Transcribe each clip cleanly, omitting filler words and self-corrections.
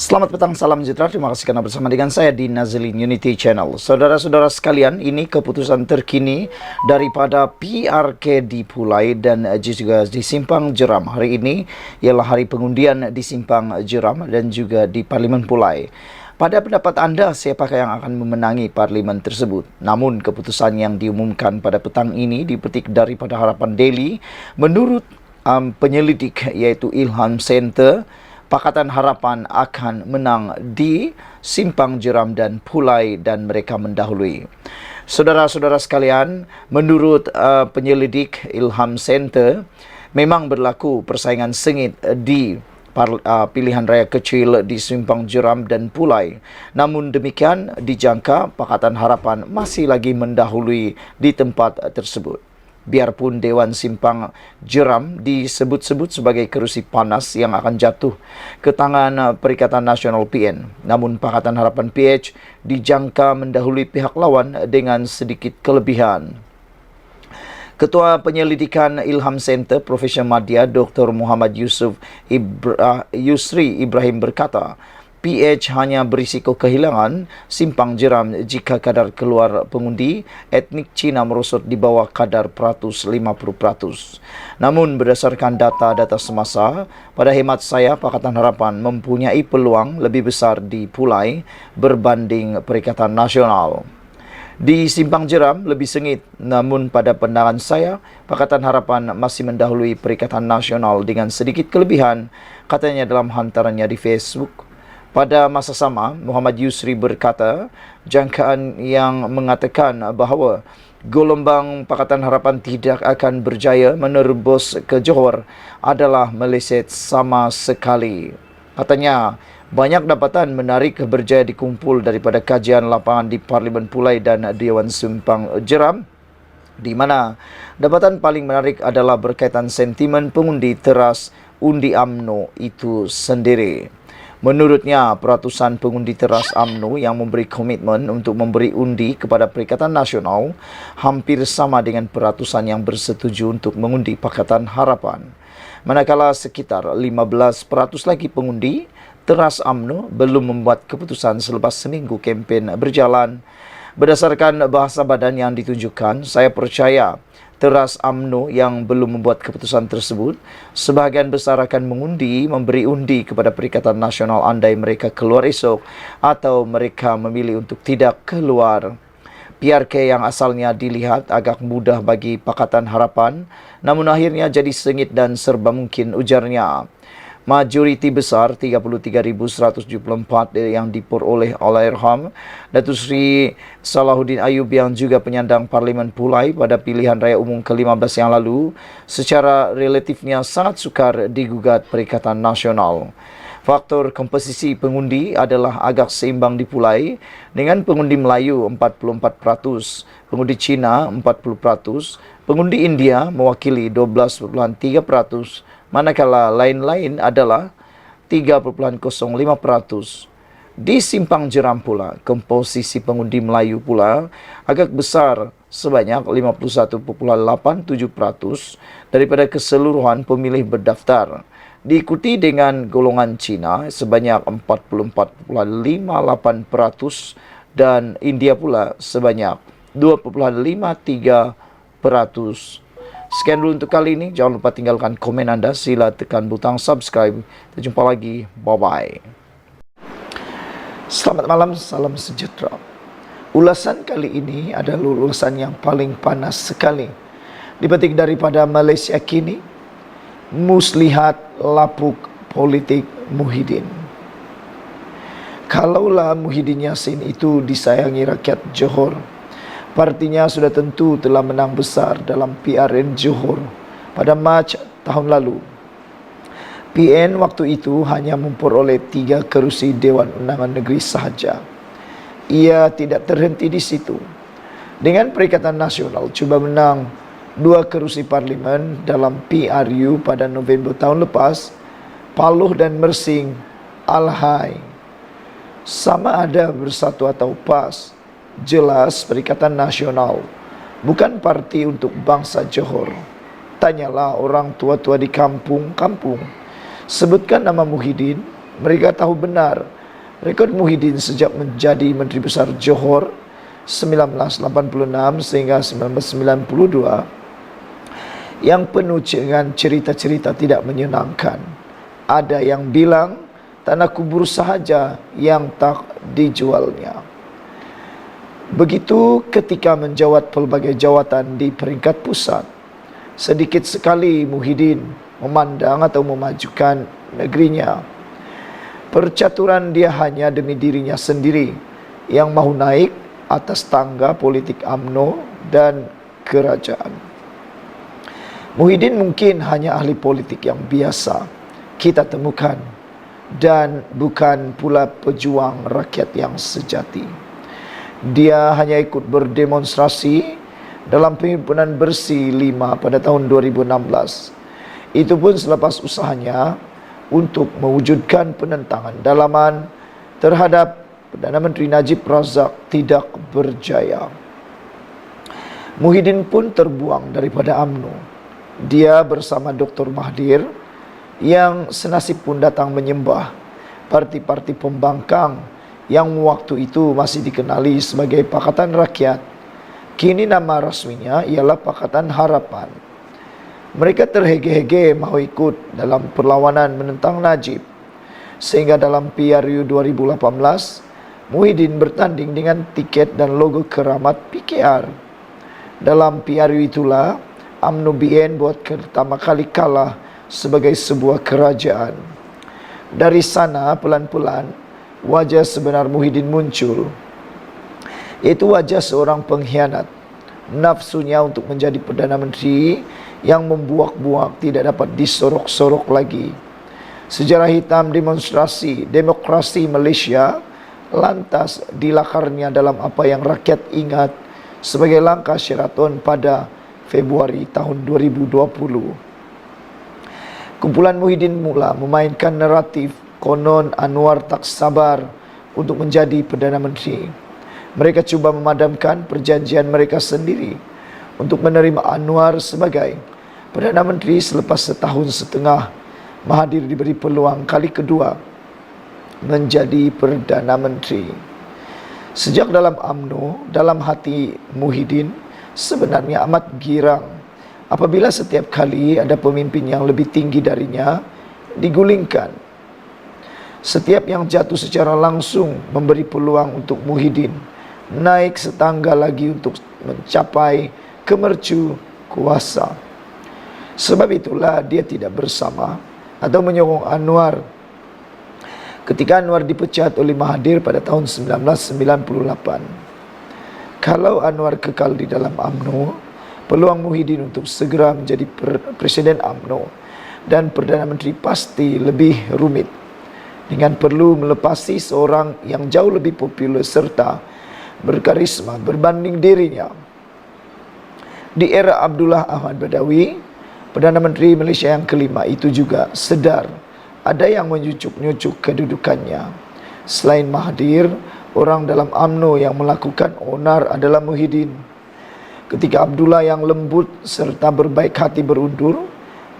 Selamat petang, salam sejahtera. Terima kasih karena bersama dengan saya di Nazlin Unity Channel. Saudara-saudara sekalian, ini keputusan terkini daripada PRK di Pulai dan juga di Simpang Jeram. Hari ini ialah hari pengundian di Simpang Jeram dan juga di Parlimen Pulai. Pada pendapat anda, siapakah yang akan memenangi parlimen tersebut? Namun, keputusan yang diumumkan pada petang ini dipetik daripada Harapan Daily. Menurut penyelidik iaitu Ilham Center, Pakatan Harapan akan menang di Simpang Jeram dan Pulai dan mereka mendahului. Saudara-saudara sekalian, menurut penyelidik Ilham Center, memang berlaku persaingan sengit di pilihan raya kecil di Simpang Jeram dan Pulai. Namun demikian, dijangka Pakatan Harapan masih lagi mendahului di tempat tersebut. Biarpun Dewan Simpang Jeram disebut-sebut sebagai kerusi panas yang akan jatuh ke tangan Perikatan Nasional PN. Namun Pakatan Harapan PH dijangka mendahului pihak lawan dengan sedikit kelebihan. Ketua Penyelidikan Ilham Center, Profesor Madya Dr. Muhammad Yusri Ibrahim berkata, PH hanya berisiko kehilangan Simpang Jeram jika kadar keluar pengundi etnik Cina merosot di bawah kadar 50%. Namun berdasarkan data-data semasa, pada hemat saya Pakatan Harapan mempunyai peluang lebih besar di Pulai berbanding Perikatan Nasional. Di Simpang Jeram lebih sengit, namun pada pandangan saya, Pakatan Harapan masih mendahului Perikatan Nasional dengan sedikit kelebihan, katanya dalam hantarannya di Facebook. Pada masa sama, Muhammad Yusri berkata, jangkaan yang mengatakan bahawa gelombang Pakatan Harapan tidak akan berjaya menerobos ke Johor adalah meleset sama sekali. Katanya, banyak dapatan menarik berjaya dikumpul daripada kajian lapangan di Parlimen Pulai dan Dewan Simpang Jeram, di mana dapatan paling menarik adalah berkaitan sentimen pengundi teras undi UMNO itu sendiri. Menurutnya, peratusan pengundi teras UMNO yang memberi komitmen untuk memberi undi kepada Perikatan Nasional hampir sama dengan peratusan yang bersetuju untuk mengundi Pakatan Harapan. Manakala sekitar 15% lagi pengundi teras UMNO belum membuat keputusan selepas seminggu kempen berjalan. Berdasarkan bahasa badan yang ditunjukkan, saya percaya teras UMNO yang belum membuat keputusan tersebut, sebahagian besar akan memberi undi kepada Perikatan Nasional andai mereka keluar esok atau mereka memilih untuk tidak keluar. PRK yang asalnya dilihat agak mudah bagi Pakatan Harapan, namun akhirnya jadi sengit dan serba mungkin, ujarnya. Majoriti besar 33.174 yang diperoleh Allahyarham Datuk Seri Salahuddin Ayub yang juga penyandang Parlimen Pulai pada pilihan raya umum ke-15 yang lalu secara relatifnya sangat sukar digugat Perikatan Nasional. Faktor komposisi pengundi adalah agak seimbang di Pulai dengan pengundi Melayu 44%, pengundi Cina 40%, pengundi India mewakili 12.3%, manakala lain-lain adalah 3.05%. Di Simpang Jeram pula, komposisi pengundi Melayu pula agak besar sebanyak 51.87% daripada keseluruhan pemilih berdaftar. Diikuti dengan golongan Cina sebanyak 44.58% dan India pula sebanyak 2.53%. Sekian dulu untuk kali ini. Jangan lupa tinggalkan komen anda. Sila tekan butang subscribe. Kita jumpa lagi. Bye-bye. Selamat malam. Salam sejahtera. Ulasan kali ini adalah ulasan yang paling panas sekali. Dipetik daripada Malaysia Kini. Muslihat lapuk politik Muhyiddin. Kalaulah Muhyiddin Yassin itu disayangi rakyat Johor, partinya sudah tentu telah menang besar dalam PRN Johor pada Mac tahun lalu. PN waktu itu hanya memperoleh 3 kerusi Dewan Undangan Negeri sahaja. Ia tidak terhenti di situ. Dengan Perikatan Nasional cuba menang 2 kerusi parlimen dalam PRU pada November tahun lepas, Paloh dan Mersing alhai. Sama ada bersatu atau PAS. Jelas Perikatan Nasional bukan parti untuk bangsa Johor. Tanyalah orang tua-tua di kampung-kampung. Sebutkan nama Muhyiddin, Mereka tahu benar rekod Muhyiddin sejak menjadi Menteri Besar Johor 1986 sehingga 1992 yang penuh dengan cerita-cerita tidak menyenangkan. Ada yang bilang tanah kubur sahaja yang tak dijualnya. Begitu ketika menjawat pelbagai jawatan di peringkat pusat, sedikit sekali Muhyiddin memandang atau memajukan negerinya. Percaturan dia hanya demi dirinya sendiri yang mahu naik atas tangga politik UMNO dan kerajaan. Muhyiddin mungkin hanya ahli politik yang biasa kita temukan dan bukan pula pejuang rakyat yang sejati. Dia hanya ikut berdemonstrasi dalam Perhimpunan Bersih 5 pada tahun 2016. Itu pun selepas usahanya untuk mewujudkan penentangan dalaman terhadap Perdana Menteri Najib Razak tidak berjaya. Muhyiddin pun terbuang daripada UMNO. Dia bersama Dr. Mahathir yang senasib pun datang menyembah parti-parti pembangkang yang waktu itu masih dikenali sebagai Pakatan Rakyat. Kini nama rasminya ialah Pakatan Harapan. Mereka terhege-hege mahu ikut dalam perlawanan menentang Najib. Sehingga dalam PRU 2018, Muhyiddin bertanding dengan tiket dan logo keramat PKR. Dalam PRU itulah UMNO BN buat pertama kali kalah sebagai sebuah kerajaan. Dari sana pelan-pelan wajah sebenar Muhyiddin muncul, iaitu wajah seorang pengkhianat. Nafsunya untuk menjadi Perdana Menteri yang membuak-buak tidak dapat disorok-sorok lagi. Sejarah hitam demonstrasi demokrasi Malaysia lantas dilakarnya dalam apa yang rakyat ingat sebagai langkah Sheraton pada Februari tahun 2020. Kumpulan Muhyiddin mula memainkan naratif konon Anwar tak sabar untuk menjadi Perdana Menteri. Mereka cuba memadamkan perjanjian mereka sendiri untuk menerima Anwar sebagai Perdana Menteri selepas setahun setengah Mahathir diberi peluang kali kedua menjadi Perdana Menteri. Sejak dalam UMNO, dalam hati Muhyiddin sebenarnya amat girang apabila setiap kali ada pemimpin yang lebih tinggi darinya digulingkan. Setiap yang jatuh secara langsung memberi peluang untuk Muhyiddin naik setangga lagi untuk mencapai kemercu kuasa. Sebab itulah dia tidak bersama atau menyokong Anwar ketika Anwar dipecat oleh Mahathir pada tahun 1998. Kalau Anwar kekal di dalam UMNO, peluang Muhyiddin untuk segera menjadi Presiden UMNO dan Perdana Menteri pasti lebih rumit, dengan perlu melepasi seorang yang jauh lebih popular serta berkarisma berbanding dirinya. Di era Abdullah Ahmad Badawi, Perdana Menteri Malaysia yang kelima itu juga sedar ada yang menyucuk-nyucuk kedudukannya. Selain Mahathir, orang dalam UMNO yang melakukan onar adalah Muhyiddin. Ketika Abdullah yang lembut serta berbaik hati berundur,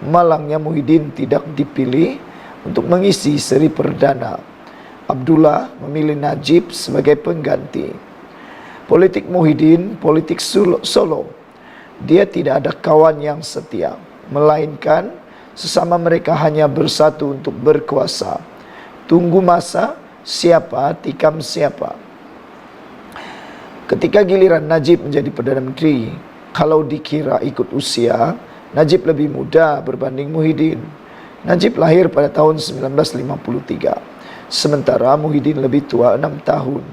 malangnya Muhyiddin tidak dipilih untuk mengisi seri perdana. Abdullah memilih Najib sebagai pengganti. Politik Muhyiddin, politik solo. Dia tidak ada kawan yang setia, melainkan sesama mereka hanya bersatu untuk berkuasa. Tunggu masa, siapa tikam siapa. Ketika giliran Najib menjadi Perdana Menteri, kalau dikira ikut usia, Najib lebih muda berbanding Muhyiddin. Najib lahir pada tahun 1953, sementara Muhyiddin lebih tua 6 tahun.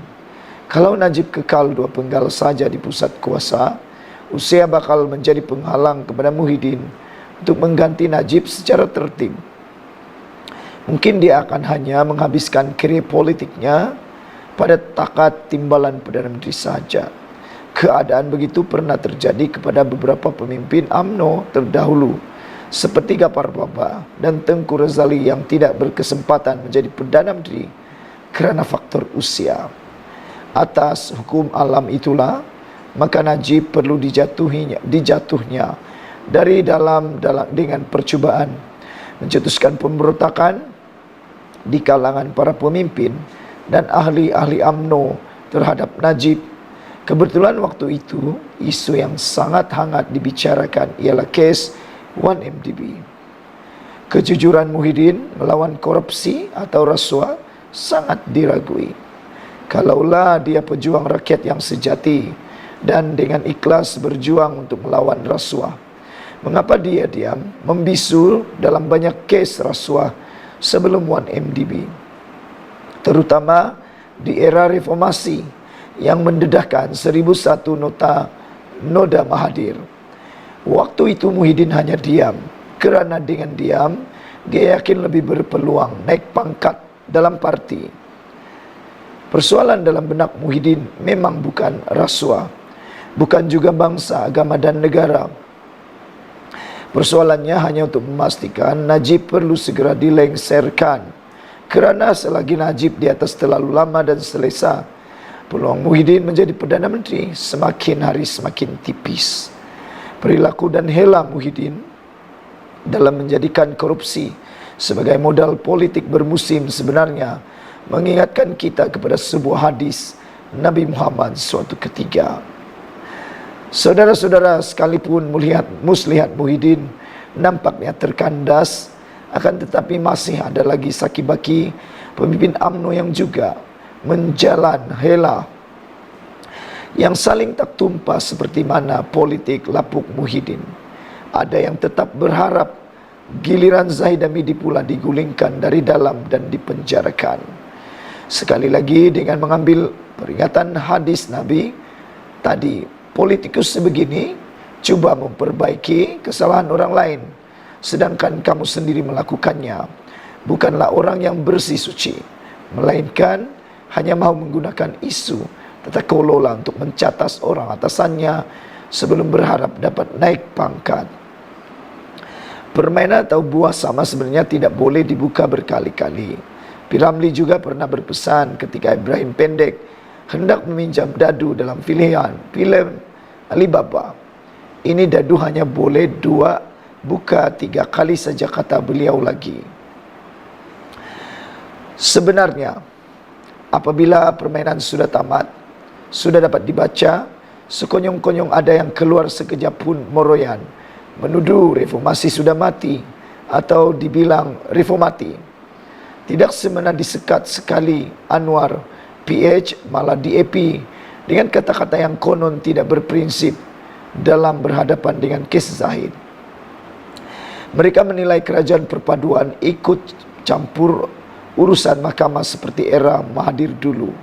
Kalau Najib kekal dua penggal saja di pusat kuasa, usia bakal menjadi penghalang kepada Muhyiddin untuk mengganti Najib secara tertib. Mungkin dia akan hanya menghabiskan karier politiknya pada takat timbalan Perdana Menteri saja. Keadaan begitu pernah terjadi kepada beberapa pemimpin UMNO terdahulu, seperti Gapar Baba dan Tengku Razali yang tidak berkesempatan menjadi Perdana Menteri kerana faktor usia. Atas hukum alam itulah, maka Najib perlu dijatuhnya dari dalam dengan percubaan mencetuskan pemberontakan di kalangan para pemimpin dan ahli-ahli UMNO terhadap Najib. Kebetulan waktu itu, isu yang sangat hangat dibicarakan ialah kes 1MDB. Kejujuran Muhyiddin melawan korupsi atau rasuah sangat diragui. Kalaulah dia pejuang rakyat yang sejati dan dengan ikhlas berjuang untuk melawan rasuah, mengapa dia diam membisu dalam banyak kes rasuah sebelum 1MDB? Terutama di era reformasi yang mendedahkan 1001 noda Mahathir. Waktu itu Muhyiddin hanya diam, kerana dengan diam dia yakin lebih berpeluang naik pangkat dalam parti. Persoalan dalam benak Muhyiddin memang bukan rasuah, bukan juga bangsa, agama dan negara. Persoalannya hanya untuk memastikan Najib perlu segera dilengserkan, kerana selagi Najib di atas terlalu lama dan selesa, peluang Muhyiddin menjadi Perdana Menteri semakin hari semakin tipis. Perilaku dan hela Muhyiddin dalam menjadikan korupsi sebagai modal politik bermusim sebenarnya mengingatkan kita kepada sebuah hadis Nabi Muhammad suatu ketika. Saudara-saudara, sekalipun muslihat Muhyiddin nampaknya terkandas, akan tetapi masih ada lagi saki-baki pemimpin UMNO yang juga menjalan hela yang saling tak tumpah seperti mana politik lapuk Muhyiddin. Ada yang tetap berharap giliran Zahid Hamidi pula digulingkan dari dalam dan dipenjarakan. Sekali lagi dengan mengambil peringatan hadis Nabi tadi, politikus sebegini cuba memperbaiki kesalahan orang lain, sedangkan kamu sendiri melakukannya. Bukanlah orang yang bersih suci, melainkan hanya mahu menggunakan isu tata kelola untuk mencatas orang atasannya sebelum berharap dapat naik pangkat. Permainan atau buah sama sebenarnya tidak boleh dibuka berkali-kali. P. Ramlee juga pernah berpesan ketika Ibrahim Pendek hendak meminjam dadu dalam filem Alibaba. Ini dadu hanya boleh 2, buka 3 kali saja, kata beliau lagi. Sebenarnya, apabila permainan sudah tamat, sudah dapat dibaca, sekonyong-konyong ada yang keluar sekejap pun meroyan, menuduh reformasi sudah mati atau dibilang reformati. Tidak semena disekat sekali Anwar PH malah DAP dengan kata-kata yang konon tidak berprinsip dalam berhadapan dengan kes Zahid. Mereka menilai kerajaan perpaduan ikut campur urusan mahkamah seperti era Mahathir dulu.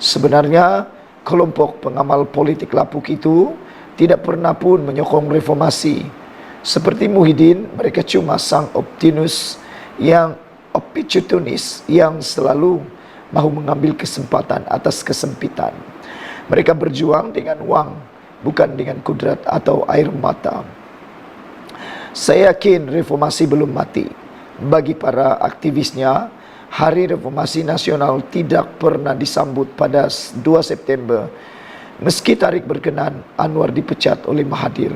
Sebenarnya kelompok pengamal politik lapuk itu tidak pernah pun menyokong reformasi. Seperti Muhyiddin, mereka cuma sang opportunis yang selalu mahu mengambil kesempatan atas kesempitan. Mereka berjuang dengan wang, bukan dengan kudrat atau air mata. Saya yakin reformasi belum mati. Bagi para aktivisnya, Hari Reformasi Nasional tidak pernah disambut pada 2 September, meski tarik berkenan Anwar dipecat oleh Mahathir.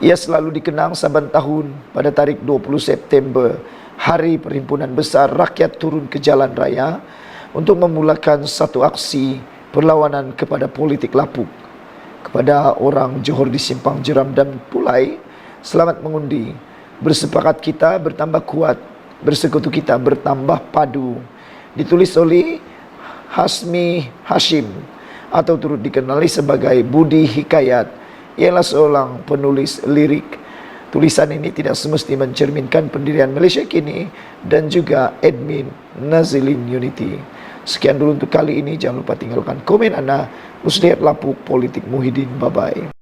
Ia selalu dikenang saban tahun pada tarik 20 September, Hari Perhimpunan Besar Rakyat turun ke jalan raya untuk memulakan satu aksi perlawanan kepada politik lapuk. Kepada orang Johor di Simpang Jeram dan Pulai, selamat mengundi. Bersepakat kita bertambah kuat, bersekutu kita bertambah padu. Ditulis oleh Hasmi Hashim atau turut dikenali sebagai Budi Hikayat. Ialah seorang penulis lirik. Tulisan ini tidak semestinya mencerminkan pendirian Malaysia kini dan juga admin Nazilin Unity. Sekian dulu untuk kali ini. Jangan lupa tinggalkan komen anda. Muslihat lapuk politik Muhyiddin. Bye-bye.